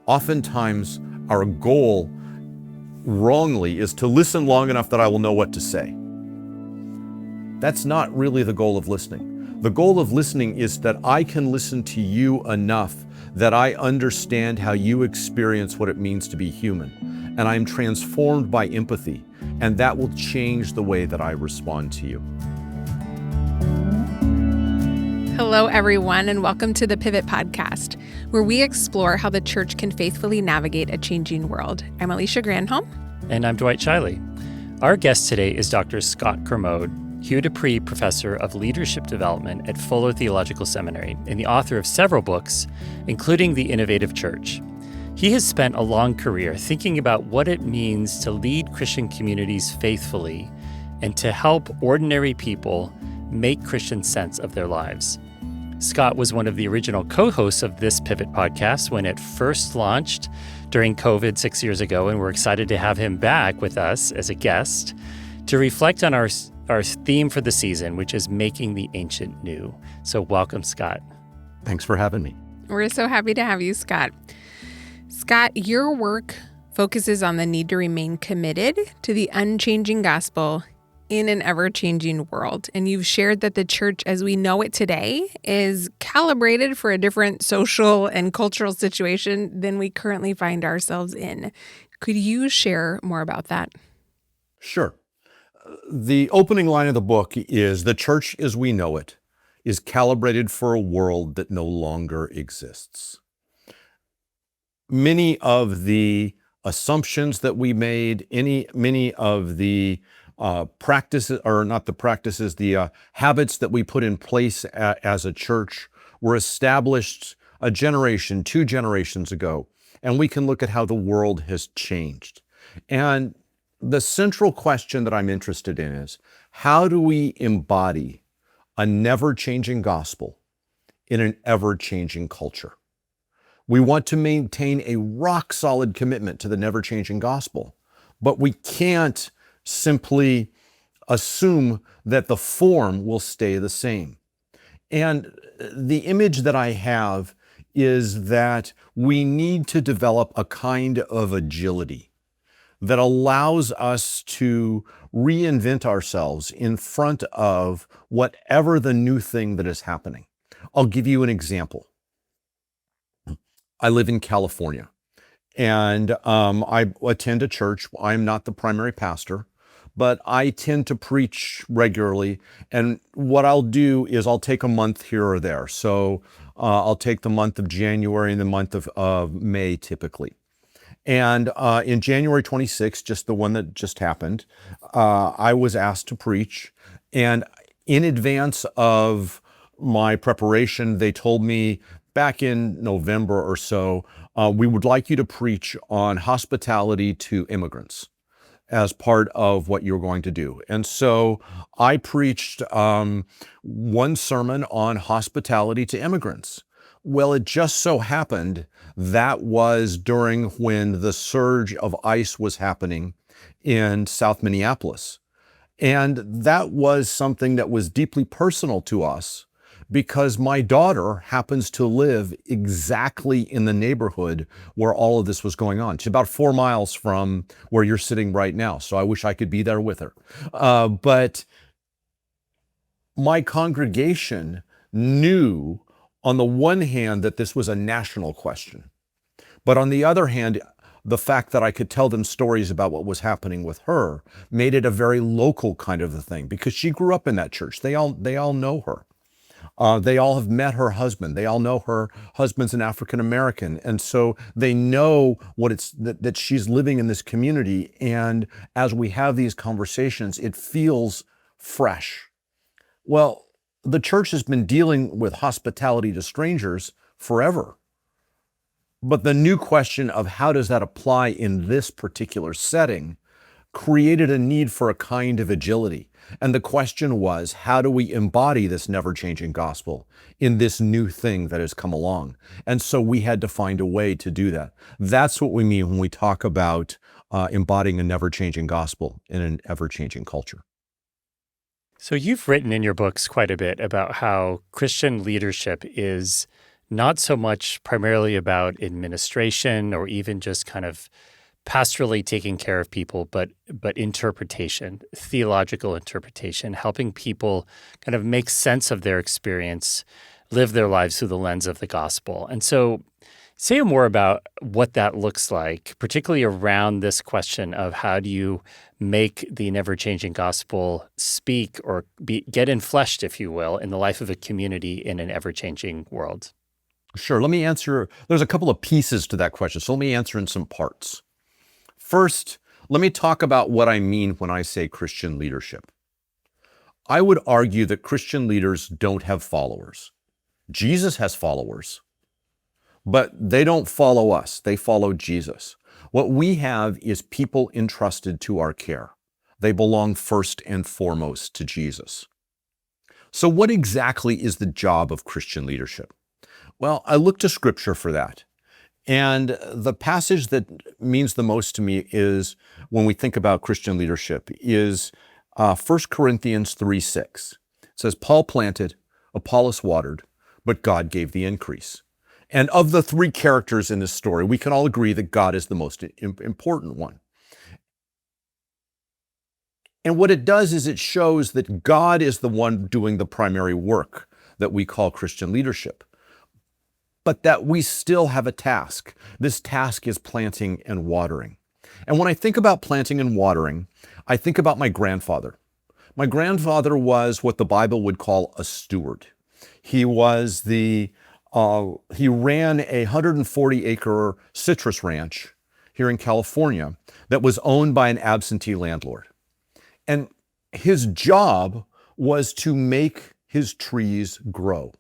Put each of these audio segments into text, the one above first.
Oftentimes, our goal wrongly is to listen long enough that I will know what to say. That's not really the goal of listening. The goal of listening is that I can listen to you enough that I understand how you experience what it means to be human. And I'm transformed by empathy, and that will change the way that I respond to you. Hello, everyone, and welcome to the Pivot Podcast, where we explore how the church can faithfully navigate a changing world. I'm Alicia Granholm. And I'm Dwight Zscheile. Our guest today is Dr. Scott Cormode, Hugh Dupree Professor of Leadership Development at Fuller Theological Seminary and the author of several books, including The Innovative Church. He has spent a long career thinking about what it means to lead Christian communities faithfully and to help ordinary people make Christian sense of their lives. Scott was one of the original co-hosts of this Pivot podcast when it first launched during COVID 6 years ago, and we're excited to have him back with us as a guest to reflect on our theme for the season, which is making the ancient new. So welcome, Scott. Thanks for having me. We're so happy to have you, Scott. Scott, your work focuses on the need to remain committed to the unchanging gospel in an ever-changing world. And you've shared that the church as we know it today is calibrated for a different social and cultural situation than we currently find ourselves in. Could you share more about that? Sure. The opening line of the book is, "The church as we know it is calibrated for a world that no longer exists." Many of the assumptions that we made, many of the practices, or not the practices, the habits that we put in place as a church were established a generation, 2 generations ago, and we can look at how the world has changed. And the central question that I'm interested in is, how do we embody a never-changing gospel in an ever-changing culture? We want to maintain a rock-solid commitment to the never-changing gospel, but we can't simply assume that the form will stay the same. And the image that I have is that we need to develop a kind of agility that allows us to reinvent ourselves in front of whatever the new thing that is happening. I'll give you an example. I live in California, and I attend a church. I'm not the primary pastor, but I tend to preach regularly. And what I'll do is I'll take a month here or there. So I'll take the month of January and the month of May typically. And in January 26th, just the one that just happened, I was asked to preach. And in advance of my preparation, they told me back in November or so, we would like you to preach on hospitality to immigrants as part of what you're going to do. And so I preached one sermon on hospitality to immigrants. Well, it just so happened that was during when the surge of ICE was happening in South Minneapolis. And that was something that was deeply personal to us because my daughter happens to live exactly in the neighborhood where all of this was going on. She's about 4 miles from where you're sitting right now, so I wish I could be there with her. But my congregation knew, on the one hand, that this was a national question. But on the other hand, the fact that I could tell them stories about what was happening with her made it a very local kind of a thing because she grew up in that church. They all know her. They all have met her husband. They all know her husband's an African American. And so they know what it's that she's living in this community. And as we have these conversations, it feels fresh. Well, the church has been dealing with hospitality to strangers forever. But the new question of how does that apply in this particular setting created a need for a kind of agility. And the question was, how do we embody this never-changing gospel in this new thing that has come along? And so we had to find a way to do that. That's what we mean when we talk about embodying a never-changing gospel in an ever-changing culture. So you've written in your books quite a bit about how Christian leadership is not so much primarily about administration or even just kind of pastorally taking care of people, but interpretation, theological interpretation, helping people kind of make sense of their experience, live their lives through the lens of the gospel. And so say more about what that looks like, particularly around this question of how do you make the never-changing gospel speak or get enfleshed, if you will, in the life of a community in an ever-changing world? Sure. Let me answer. There's a couple of pieces to that question, so let me answer in some parts. First, let me talk about what I mean when I say Christian leadership. I would argue that Christian leaders don't have followers. Jesus has followers, but they don't follow us. They follow Jesus. What we have is people entrusted to our care. They belong first and foremost to Jesus. So what exactly is the job of Christian leadership? Well, I look to Scripture for that. And the passage that means the most to me is, when we think about Christian leadership, is 1 Corinthians 3:6. It says, Paul planted, Apollos watered, but God gave the increase. And of the three characters in this story, we can all agree that God is the most important one. And what it does is it shows that God is the one doing the primary work that we call Christian leadership, but that we still have a task. This task is planting and watering. And when I think about planting and watering, I think about my grandfather. My grandfather was what the Bible would call a steward. He was he ran a 140-acre citrus ranch here in California that was owned by an absentee landlord. And his job was to make his trees grow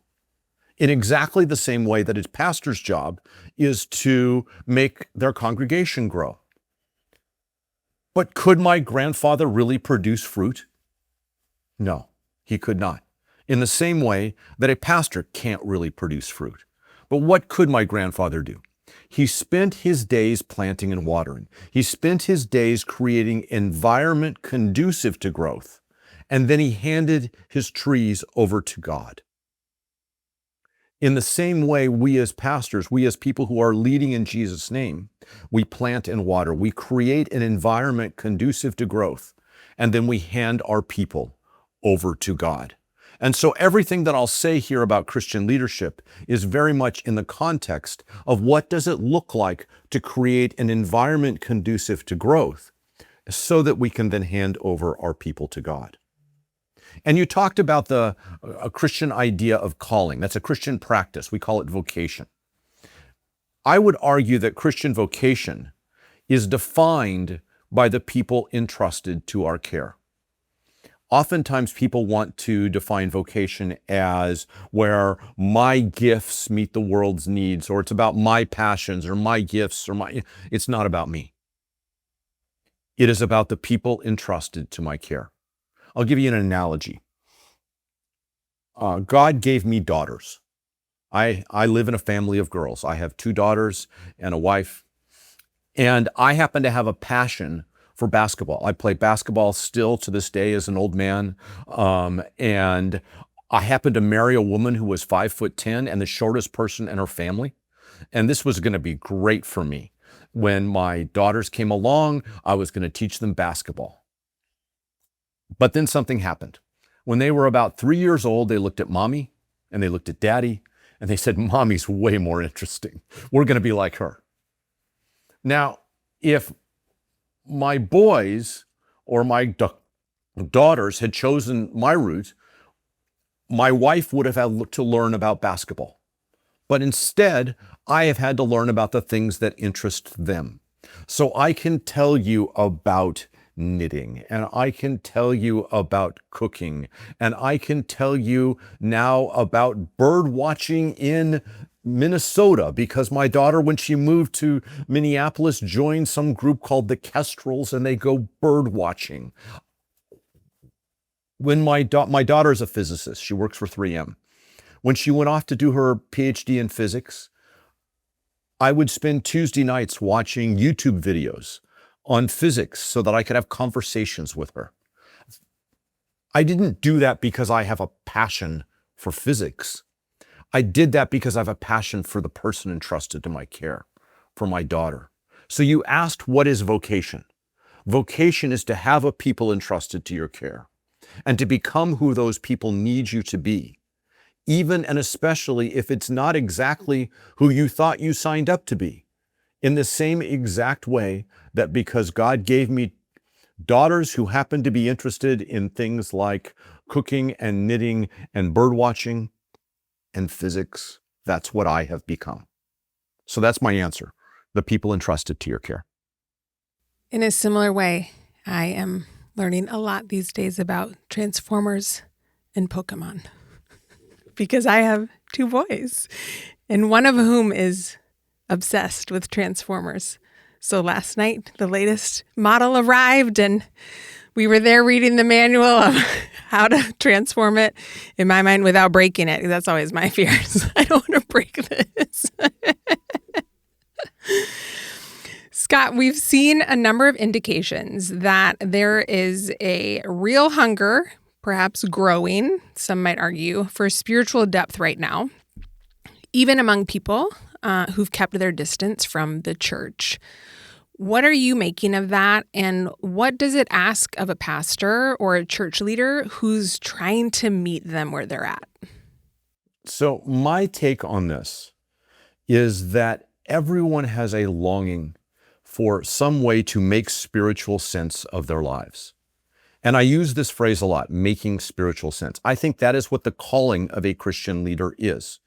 in exactly the same way that his pastor's job is to make their congregation grow. But could my grandfather really produce fruit? No, he could not. In the same way that a pastor can't really produce fruit. But what could my grandfather do? He spent his days planting and watering. He spent his days creating environment conducive to growth. And then he handed his trees over to God. In the same way, we as pastors, we as people who are leading in Jesus' name, we plant and water. We create an environment conducive to growth, and then we hand our people over to God. And so everything that I'll say here about Christian leadership is very much in the context of what does it look like to create an environment conducive to growth so that we can then hand over our people to God. And you talked about a Christian idea of calling. That's a Christian practice. We call it vocation. I would argue that Christian vocation is defined by the people entrusted to our care. Oftentimes people want to define vocation as where my gifts meet the world's needs, or it's about my passions or my gifts it's not about me. It is about the people entrusted to my care. I'll give you an analogy. God gave me daughters. I live in a family of girls. I have 2 daughters and a wife, and I happen to have a passion for basketball. I play basketball still to this day as an old man, and I happened to marry a woman who was 5'10" and the shortest person in her family, and this was going to be great for me. When my daughters came along, I was going to teach them basketball. But then something happened. When they were about 3 years old, they looked at mommy and they looked at daddy and they said, Mommy's way more interesting. We're going to be like her. Now, if my boys or my daughters had chosen my route, my wife would have had to learn about basketball. But instead, I have had to learn about the things that interest them. So I can tell you about knitting, and I can tell you about cooking, and I can tell you now about bird watching in Minnesota, because my daughter, when she moved to Minneapolis, joined some group called the Kestrels, and they go bird watching. When my daughter is a physicist, she works for 3M. When she went off to do her PhD in physics, I would spend Tuesday nights watching YouTube videos on physics so that I could have conversations with her. I didn't do that because I have a passion for physics. I did that because I have a passion for the person entrusted to my care, for my daughter. So you asked, what is vocation? Vocation is to have a people entrusted to your care and to become who those people need you to be, even and especially if it's not exactly who you thought you signed up to be. In the same exact way that because God gave me daughters who happen to be interested in things like cooking and knitting and bird watching and physics, that's what I have become. So that's my answer, the people entrusted to your care. In a similar way, I am learning a lot these days about Transformers and Pokemon because I have 2 boys, and one of whom is obsessed with Transformers. So last night, the latest model arrived, and we were there reading the manual of how to transform it, in my mind, without breaking it. That's always my fears. I don't want to break this. Scott, we've seen a number of indications that there is a real hunger, perhaps growing, some might argue, for spiritual depth right now, even among people who've kept their distance from the church. What are you making of that? And what does it ask of a pastor or a church leader who's trying to meet them where they're at? So my take on this is that everyone has a longing for some way to make spiritual sense of their lives. And I use this phrase a lot, making spiritual sense. I think that is what the calling of a Christian leader is.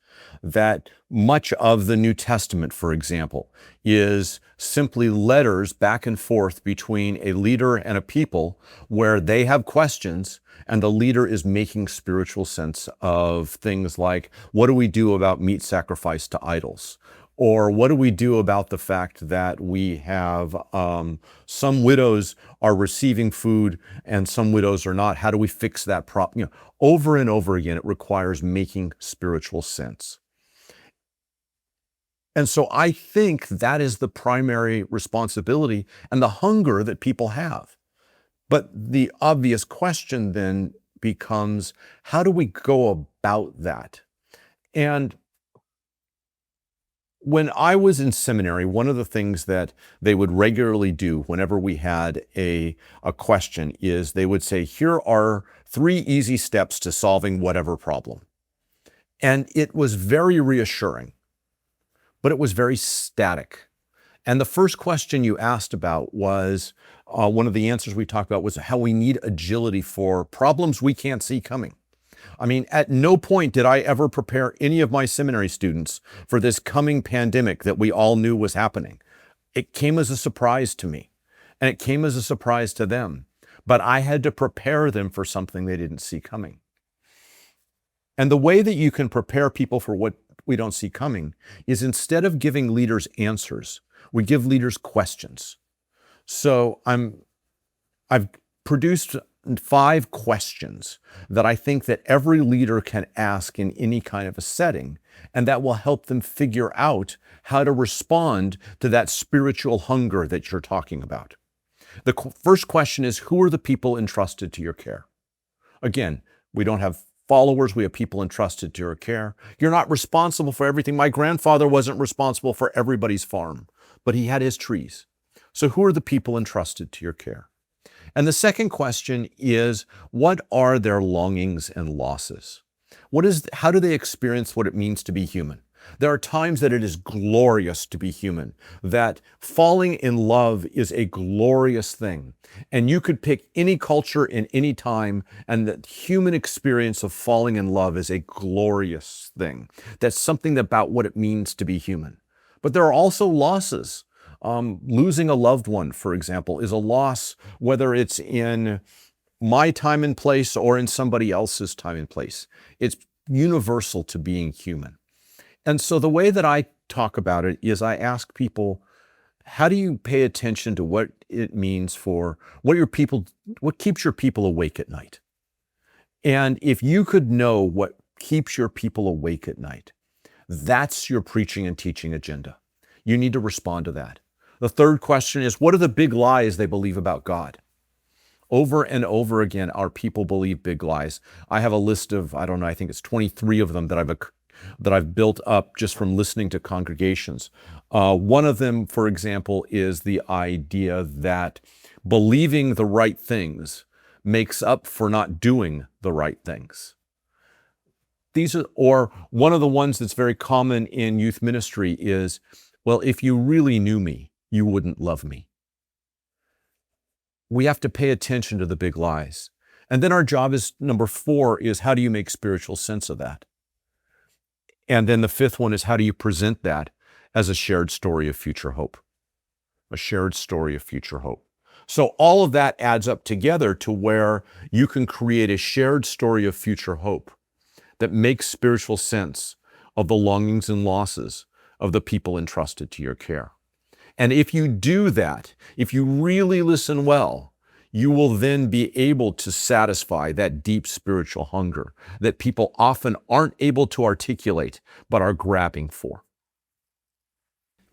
That much of the New Testament, for example, is simply letters back and forth between a leader and a people where they have questions and the leader is making spiritual sense of things like, what do we do about meat sacrificed to idols? Or what do we do about the fact that we have some widows are receiving food and some widows are not? How do we fix that problem? Over and over again, it requires making spiritual sense. And so I think that is the primary responsibility and the hunger that people have. But the obvious question then becomes, how do we go about that? And when I was in seminary, one of the things that they would regularly do whenever we had a question is they would say, here are 3 easy steps to solving whatever problem. And it was very reassuring, but it was very static. And the first question you asked about was, one of the answers we talked about was how we need agility for problems we can't see coming. I mean, at no point did I ever prepare any of my seminary students for this coming pandemic that we all knew was happening. It came as a surprise to me, and it came as a surprise to them. But I had to prepare them for something they didn't see coming. And the way that you can prepare people for what we don't see coming is instead of giving leaders answers, we give leaders questions. So I've produced 5 questions that I think that every leader can ask in any kind of a setting, and that will help them figure out how to respond to that spiritual hunger that you're talking about. The first question is, who are the people entrusted to your care? Again, we don't have followers, we have people entrusted to your care. You're not responsible for everything. My grandfather wasn't responsible for everybody's farm, but he had his trees. So who are the people entrusted to your care? And the second question is, what are their longings and losses? How do they experience what it means to be human? There are times that it is glorious to be human, that falling in love is a glorious thing. And you could pick any culture in any time, and the human experience of falling in love is a glorious thing. That's something about what it means to be human. But there are also losses. Losing a loved one, for example, is a loss, whether it's in my time and place or in somebody else's time and place. It's universal to being human. And so the way that I talk about it is I ask people, how do you pay attention to what it means for what keeps your people awake at night? And if you could know what keeps your people awake at night, that's your preaching and teaching agenda. You need to respond to that. The third question is, what are the big lies they believe about God? Over and over again, our people believe big lies. I have a list of, I think it's 23 of them that I've that I've built up just from listening to congregations. One of them, for example, is the idea that believing the right things makes up for not doing the right things. Or one of the ones that's very common in youth ministry is, well, if you really knew me, you wouldn't love me. We have to pay attention to the big lies. And then our job is, number 4, is how do you make spiritual sense of that? And then the 5th one is how do you present that as a shared story of future hope? A shared story of future hope. So all of that adds up together to where you can create a shared story of future hope that makes spiritual sense of the longings and losses of the people entrusted to your care. And if you do that, if you really listen well, you will then be able to satisfy that deep spiritual hunger that people often aren't able to articulate, but are grabbing for.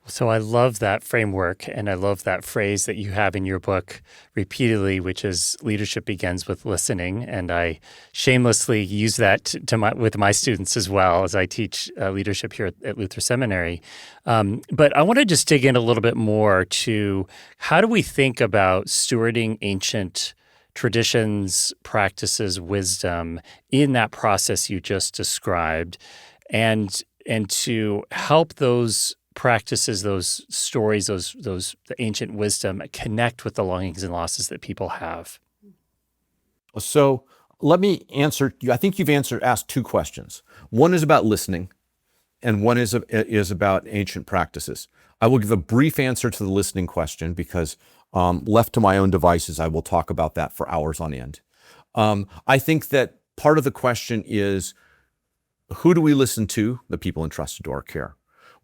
So I love that framework, and I love that phrase that you have in your book repeatedly, which is leadership begins with listening. And I shamelessly use that with my students as well as I teach leadership here at Luther Seminary. But I want to just dig in a little bit more to how do we think about stewarding ancient traditions, practices, wisdom in that process you just described, and to help those practices, those stories, the ancient wisdom connect with the longings and losses that people have. So let me answer. I think you've asked 2 questions. One is about listening, and one is about ancient practices. I will give a brief answer to the listening question because left to my own devices, I will talk about that for hours on end. I think that part of the question is, who do we listen to? The people entrusted to our care.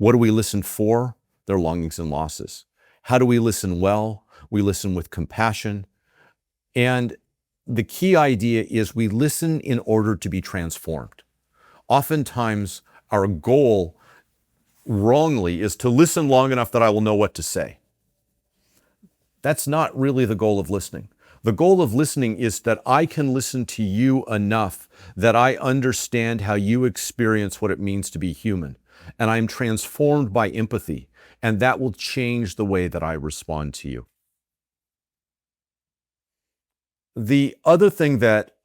What do we listen for? Their longings and losses. How do we listen well? We listen with compassion. And the key idea is we listen in order to be transformed. Oftentimes, our goal wrongly is to listen long enough that I will know what to say. That's not really the goal of listening. The goal of listening is that I can listen to you enough that I understand how you experience what it means to be human. And I'm transformed by empathy, and that will change the way that I respond to you. The other thing that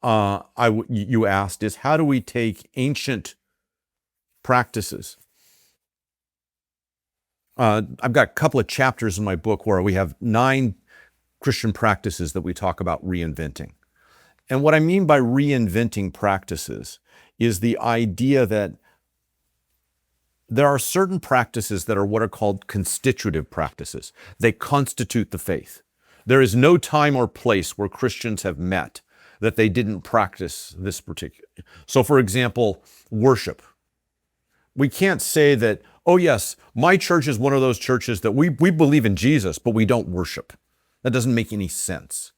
you asked is, how do we take ancient practices? I've got a couple of chapters in my book where we have 9 Christian practices that we talk about reinventing. And what I mean by reinventing practices is the idea that there are certain practices that are what are called constitutive practices. They constitute the faith. There is no time or place where Christians have met that they didn't practice this particular. So for example, worship. We can't say that, oh yes, my church is one of those churches that we believe in Jesus, but we don't worship. That doesn't make any sense.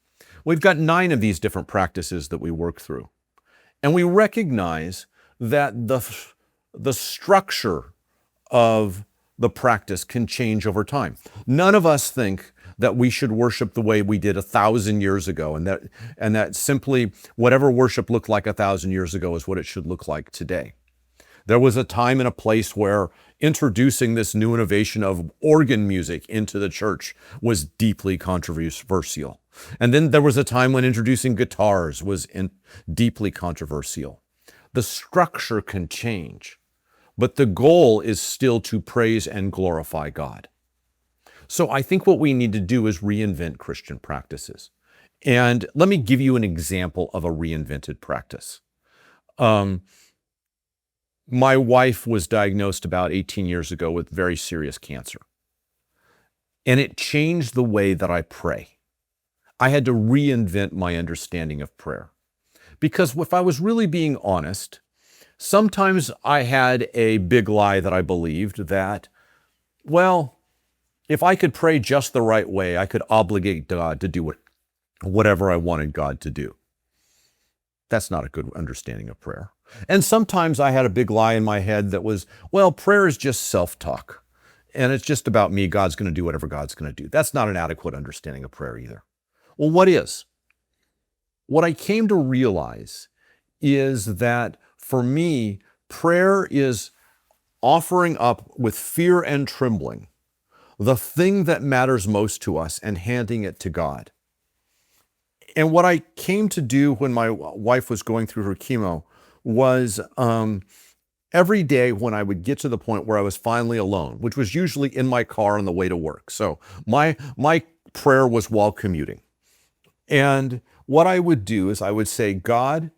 We've got 9 of these different practices that we work through. And we recognize that the structure of the practice can change over time. None of us think that we should worship the way we did 1,000 years ago, and that simply whatever worship looked like 1,000 years ago is what it should look like today. There was a time and a place where introducing this new innovation of organ music into the church was deeply controversial. And then there was a time when introducing guitars was deeply controversial. The structure can change, but the goal is still to praise and glorify God. So I think what we need to do is reinvent Christian practices. And let me give you an example of a reinvented practice. My wife was diagnosed about 18 years ago with very serious cancer. And it changed the way that I pray. I had to reinvent my understanding of prayer. Because if I was really being honest, sometimes I had a big lie that I believed that, well, if I could pray just the right way, I could obligate God to do whatever I wanted God to do. That's not a good understanding of prayer. And sometimes I had a big lie in my head that was, well, prayer is just self-talk. And it's just about me. God's going to do whatever God's going to do. That's not an adequate understanding of prayer either. Well, what is? What I came to realize is that for me, prayer is offering up with fear and trembling the thing that matters most to us and handing it to God. And what I came to do when my wife was going through her chemo was every day when I would get to the point where I was finally alone, which was usually in my car on the way to work. So my prayer was while commuting. And what I would do is I would say, God,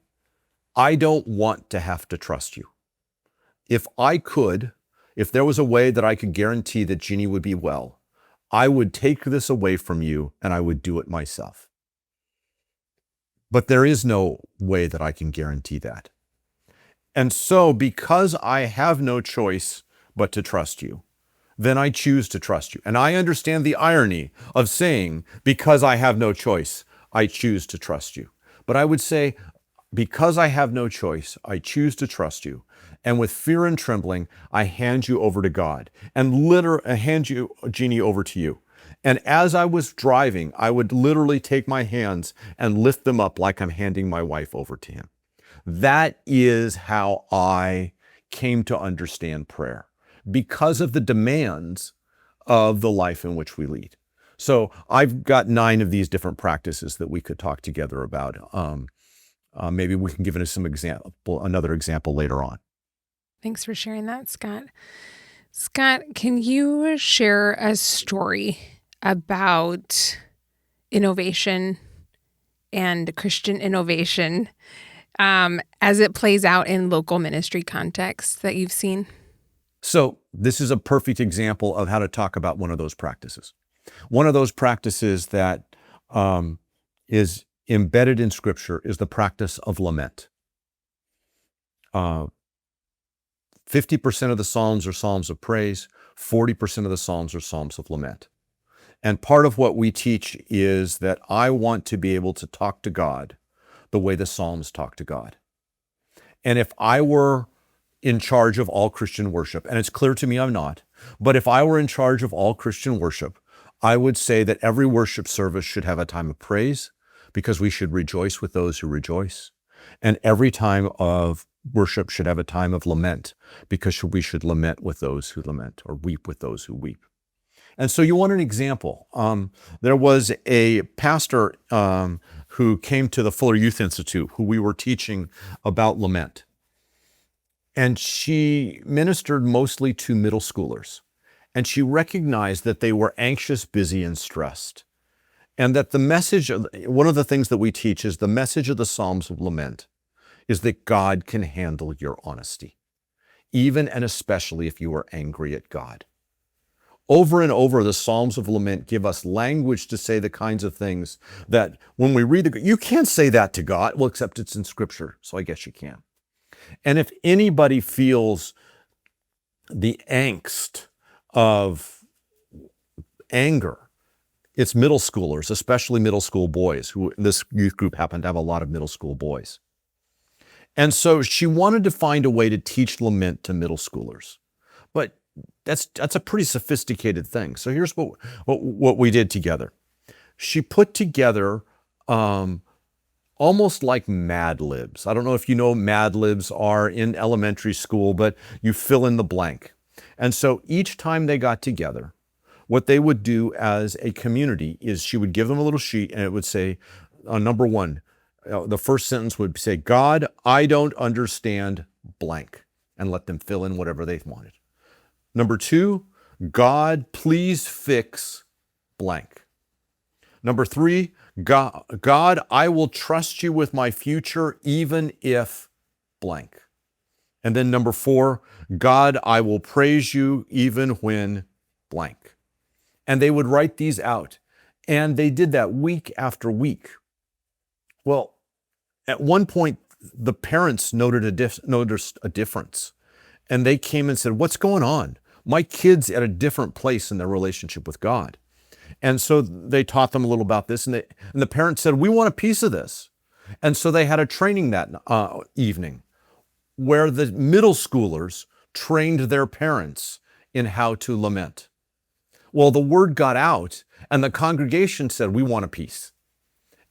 I don't want to have to trust you. If there was a way that I could guarantee that Jeannie would be well, I would take this away from you and I would do it myself. But there is no way that I can guarantee that. And so because I have no choice but to trust you, then I choose to trust you. And I understand the irony of saying, because I have no choice, I choose to trust you. But I would say, because I have no choice, I choose to trust you. And with fear and trembling, I hand you over to God and hand you, Jeannie, over to you. And as I was driving, I would literally take my hands and lift them up like I'm handing my wife over to him. That is how I came to understand prayer, because of the demands of the life in which we lead. So I've got 9 of these different practices that we could talk together about. Maybe we can give it another example later on. Thanks for sharing that, Scott. Scott, can you share a story about innovation and Christian innovation as it plays out in local ministry contexts that you've seen? So this is a perfect example of how to talk about one of those practices. One of those practices that is embedded in Scripture is the practice of lament. 50% of the Psalms are Psalms of praise, 40% of the Psalms are Psalms of lament. And part of what we teach is that I want to be able to talk to God the way the Psalms talk to God. And if I were in charge of all Christian worship, and it's clear to me I'm not, but if I were in charge of all Christian worship, I would say that every worship service should have a time of praise, because we should rejoice with those who rejoice. And every time of worship should have a time of lament, because we should lament with those who lament, or weep with those who weep. And so you want an example. There was a pastor who came to the Fuller Youth Institute, who we were teaching about lament. And she ministered mostly to middle schoolers. And she recognized that they were anxious, busy, and stressed. And that one of the things that we teach is the message of the Psalms of Lament is that God can handle your honesty, even and especially if you are angry at God. Over and over, the Psalms of Lament give us language to say the kinds of things that when we read you can't say that to God. Well, except it's in Scripture, so I guess you can. And if anybody feels the angst of anger, it's middle schoolers, especially middle school boys, who this youth group happened to have a lot of middle school boys. And so she wanted to find a way to teach lament to middle schoolers. But that's a pretty sophisticated thing. So here's what we did together. She put together almost like Mad Libs. I don't know if you know what Mad Libs are in elementary school, but you fill in the blank. And so each time they got together, what they would do as a community is she would give them a little sheet, and it would say, number 1, the first sentence would say, God, I don't understand blank, and let them fill in whatever they wanted. Number 2, God, please fix blank. Number 3, God, I will trust you with my future even if blank. And then number 4, God, I will praise you even when blank. And they would write these out. And they did that week after week. Well, at one point, the parents noticed a difference. And they came and said, what's going on? My kid's at a different place in their relationship with God. And so they taught them a little about this. And the parents said, we want a piece of this. And so they had a training that evening where the middle schoolers trained their parents in how to lament. Well, the word got out and the congregation said, we want a piece.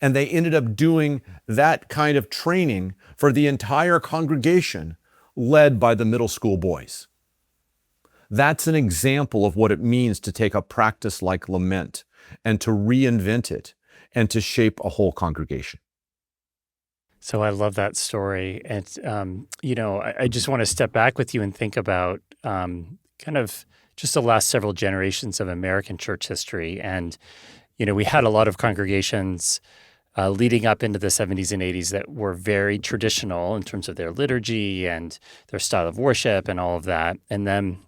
And they ended up doing that kind of training for the entire congregation, led by the middle school boys. That's an example of what it means to take a practice like Lament and to reinvent it and to shape a whole congregation. So I love that story. And, I just want to step back with you and think about kind of just the last several generations of American church history. And, we had a lot of congregations leading up into the 70s and 80s that were very traditional in terms of their liturgy and their style of worship and all of that. And then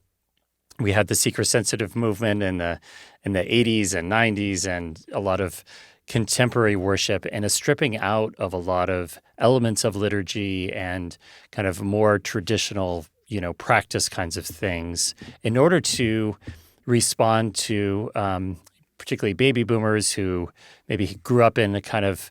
we had the seeker-sensitive movement in the 80s and 90s and a lot of contemporary worship and a stripping out of a lot of elements of liturgy and kind of more traditional, practice kinds of things in order to respond to particularly baby boomers who maybe grew up in a kind of,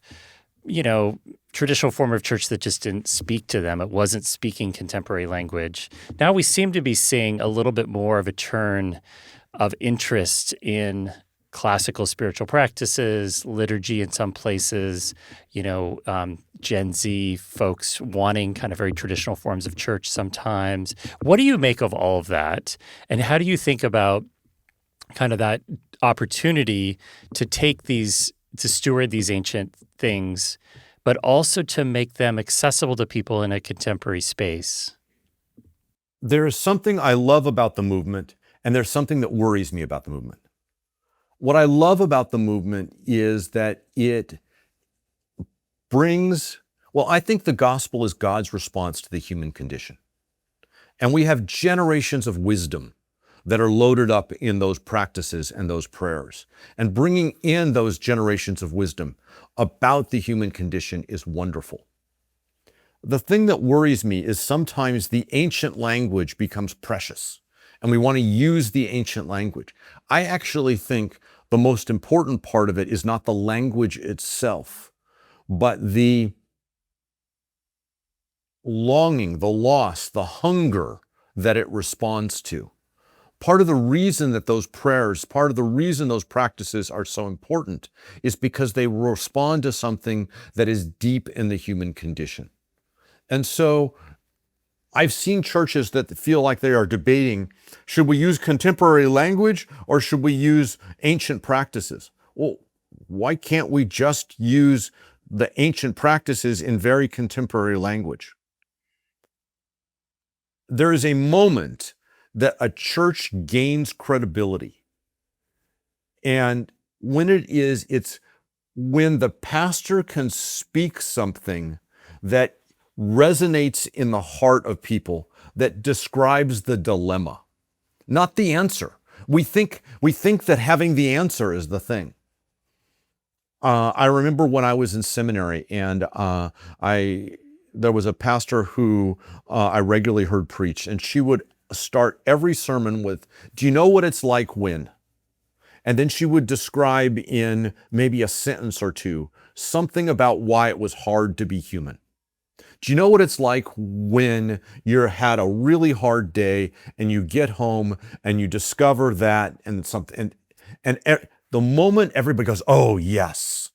traditional form of church that just didn't speak to them. It wasn't speaking contemporary language. Now we seem to be seeing a little bit more of a turn of interest in classical spiritual practices, liturgy in some places, Gen Z folks wanting kind of very traditional forms of church sometimes. What do you make of all of that? And how do you think about kind of that opportunity to take these, to steward these ancient things, but also to make them accessible to people in a contemporary space? There is something I love about the movement, and there's something that worries me about the movement. What I love about the movement is that it brings, I think the gospel is God's response to the human condition. And we have generations of wisdom that are loaded up in those practices and those prayers. And bringing in those generations of wisdom about the human condition is wonderful. The thing that worries me is sometimes the ancient language becomes precious, and we want to use the ancient language. I actually think the most important part of it is not the language itself, but the longing, the loss, the hunger that it responds to. Part of the reason that those prayers, part of the reason those practices are so important is because they respond to something that is deep in the human condition. And so I've seen churches that feel like they are debating, should we use contemporary language or should we use ancient practices? Well, why can't we just use the ancient practices in very contemporary language? There is a moment that a church gains credibility. And when it's when the pastor can speak something that resonates in the heart of people, that describes the dilemma, not the answer. We think that having the answer is the thing. I remember when I was in seminary, and there was a pastor who I regularly heard preach, and she would start every sermon with, "Do you know what it's like when?" And then she would describe in maybe a sentence or two something about why it was hard to be human. Do you know what it's like when you had a really hard day and you get home and you discover that and something, and the moment everybody goes, "Oh, yes,"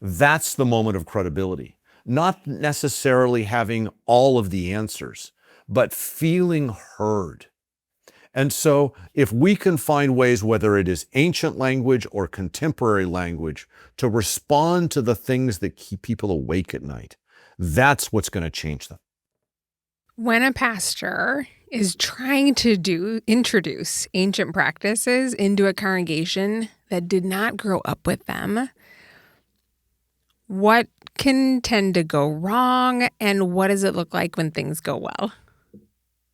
that's the moment of credibility. Not necessarily having all of the answers, but feeling heard. And so if we can find ways, whether it is ancient language or contemporary language, to respond to the things that keep people awake at night, that's what's going to change them. When a pastor is trying to introduce ancient practices into a congregation that did not grow up with them, what can tend to go wrong, and what does it look like when things go well?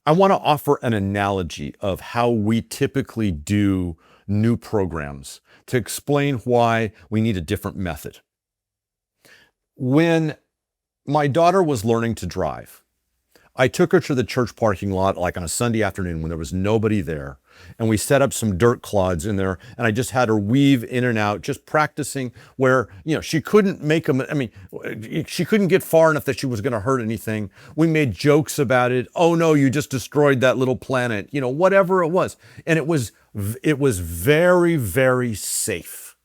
I want to offer an analogy of how we typically do new programs to explain why we need a different method. When my daughter was learning to drive, I took her to the church parking lot like on a Sunday afternoon when there was nobody there, and we set up some dirt clods in there, and I just had her weave in and out, just practicing where, she couldn't make them. She couldn't get far enough that she was going to hurt anything. We made jokes about it. "Oh no, you just destroyed that little planet," whatever it was. And it was very, very safe.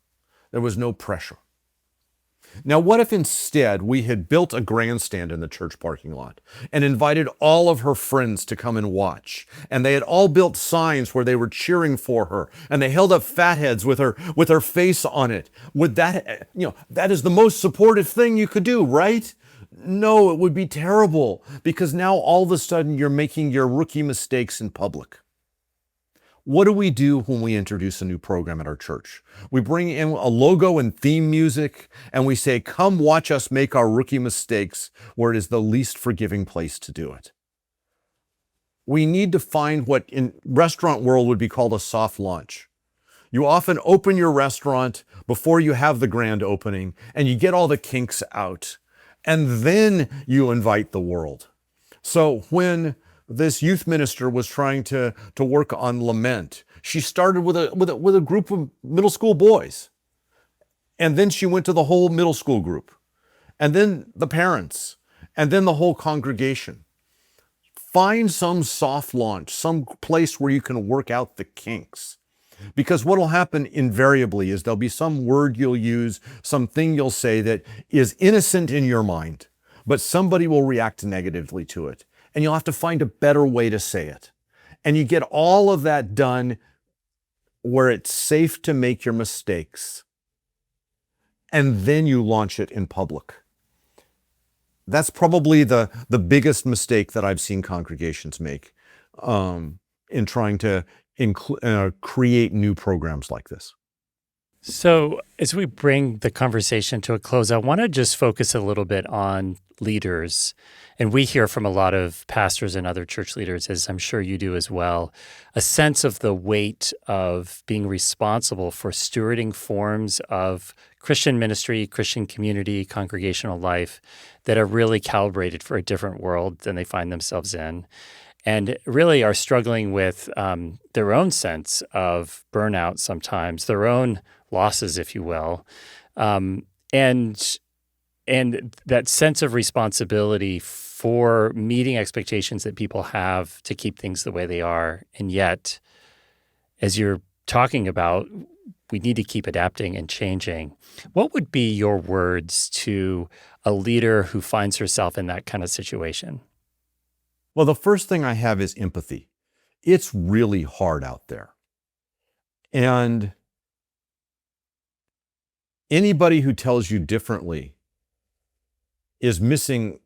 There was no pressure. Now, what if instead we had built a grandstand in the church parking lot and invited all of her friends to come and watch? And they had all built signs where they were cheering for her, and they held up fat heads with her face on it. Would that, that is the most supportive thing you could do, right? No, it would be terrible, because now all of a sudden you're making your rookie mistakes in public. What do we do when we introduce a new program at our church? We bring in a logo and theme music, and we say, come watch us make our rookie mistakes where it is the least forgiving place to do it. We need to find what in restaurant world would be called a soft launch. You often open your restaurant before you have the grand opening, and you get all the kinks out, and then you invite the world. So when this youth minister was trying to work on Lament, she started with a group of middle school boys. And then she went to the whole middle school group, and then the parents, and then the whole congregation. Find some soft launch, some place where you can work out the kinks. Because what will happen invariably is there'll be some word you'll use, something you'll say that is innocent in your mind, but somebody will react negatively to it. And you'll have to find a better way to say it. And you get all of that done where it's safe to make your mistakes. And then you launch it in public. That's probably the biggest mistake that I've seen congregations make in trying to create new programs like this. So as we bring the conversation to a close, I want to just focus a little bit on leaders. And we hear from a lot of pastors and other church leaders, as I'm sure you do as well, a sense of the weight of being responsible for stewarding forms of Christian ministry, Christian community, congregational life that are really calibrated for a different world than they find themselves in, and really are struggling with their own sense of burnout sometimes, their own losses, if you will, and that sense of responsibility for meeting expectations that people have to keep things the way they are. And yet, as you're talking about, we need to keep adapting and changing. What would be your words to a leader who finds herself in that kind of situation? Well, the first thing I have is empathy. It's really hard out there. And anybody who tells you differently is missing.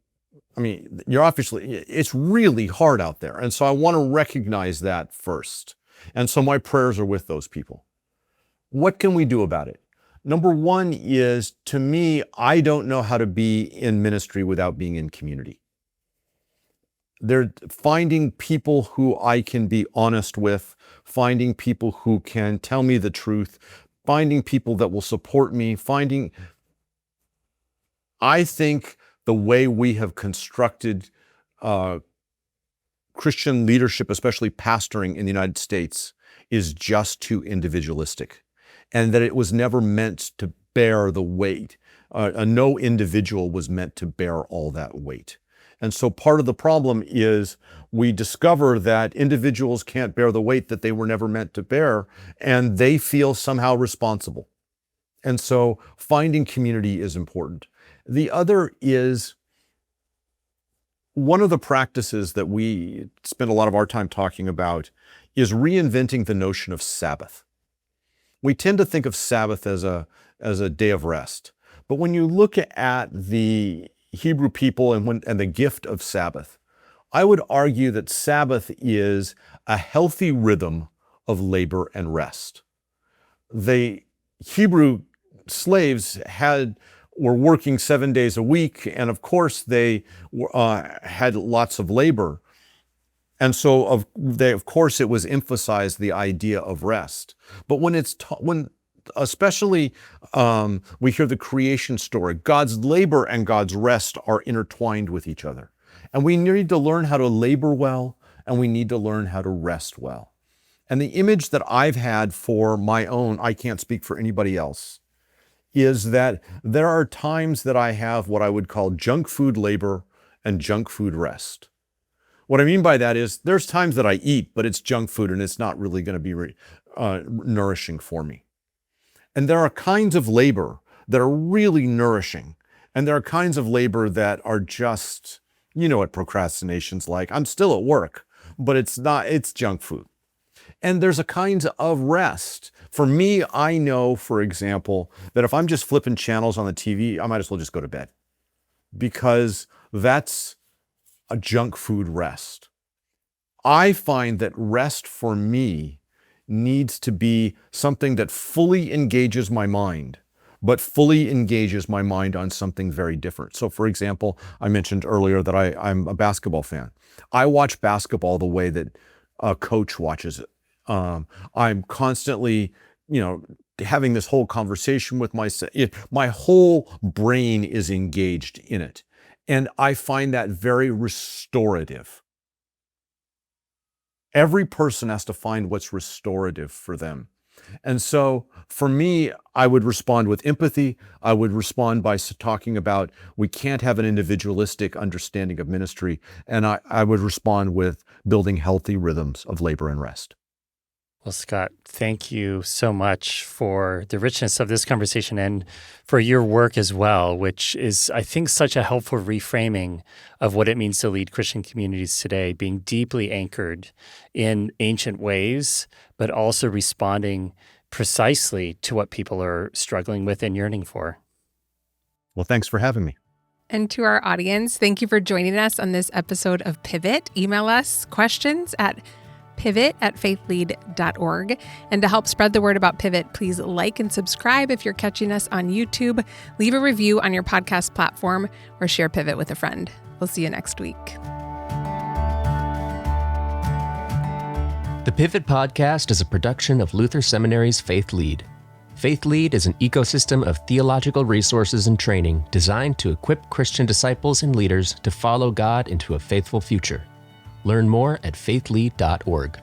It's really hard out there. And so I want to recognize that first. And so my prayers are with those people. What can we do about it? Number one is, to me, I don't know how to be in ministry without being in community. They're finding people who I can be honest with, finding people who can tell me the truth, finding people that will support me, I think the way we have constructed Christian leadership, especially pastoring in the United States, is just too individualistic, and that it was never meant to bear the weight. No individual was meant to bear all that weight. And so part of the problem is we discover that individuals can't bear the weight that they were never meant to bear, and they feel somehow responsible. And so finding community is important. The other is, one of the practices that we spend a lot of our time talking about is reinventing the notion of Sabbath. We tend to think of Sabbath as a day of rest. But when you look at the Hebrew people and the gift of Sabbath, I would argue that Sabbath is a healthy rhythm of labor and rest. The Hebrew slaves were working 7 days a week, and of course they had lots of labor. And so of course it was emphasized the idea of rest. But especially we hear the creation story, God's labor and God's rest are intertwined with each other. And we need to learn how to labor well, and we need to learn how to rest well. And the image that I've had for my own, I can't speak for anybody else, is that there are times that I have what I would call junk food labor and junk food rest. What I mean by that is there's times that I eat, but it's junk food and it's not really going to be nourishing for me. And there are kinds of labor that are really nourishing. And there are kinds of labor that are just, you know what procrastination's like. I'm still at work, but it's junk food. And there's a kind of rest. For me, I know, for example, that if I'm just flipping channels on the TV, I might as well just go to bed, because that's a junk food rest. I find that rest for me needs to be something that fully engages my mind, but fully engages my mind on something very different. So for example, I mentioned earlier that I'm a basketball fan. I watch basketball the way that a coach watches it. I'm constantly, having this whole conversation with myself. My whole brain is engaged in it. And I find that very restorative. Every person has to find what's restorative for them. And so for me, I would respond with empathy. I would respond by talking about we can't have an individualistic understanding of ministry. And I would respond with building healthy rhythms of labor and rest. Well, Scott, thank you so much for the richness of this conversation and for your work as well, which is, I think, such a helpful reframing of what it means to lead Christian communities today, being deeply anchored in ancient ways, but also responding precisely to what people are struggling with and yearning for. Well, thanks for having me. And to our audience, thank you for joining us on this episode of Pivot. Email us questions at pivot@faithlead.org. And to help spread the word about Pivot, please like and subscribe if you're catching us on YouTube. Leave a review on your podcast platform or share Pivot with a friend. We'll see you next week. The Pivot Podcast is a production of Luther Seminary's Faith+Lead. Faith+Lead is an ecosystem of theological resources and training designed to equip Christian disciples and leaders to follow God into a faithful future. Learn more at faithlead.org.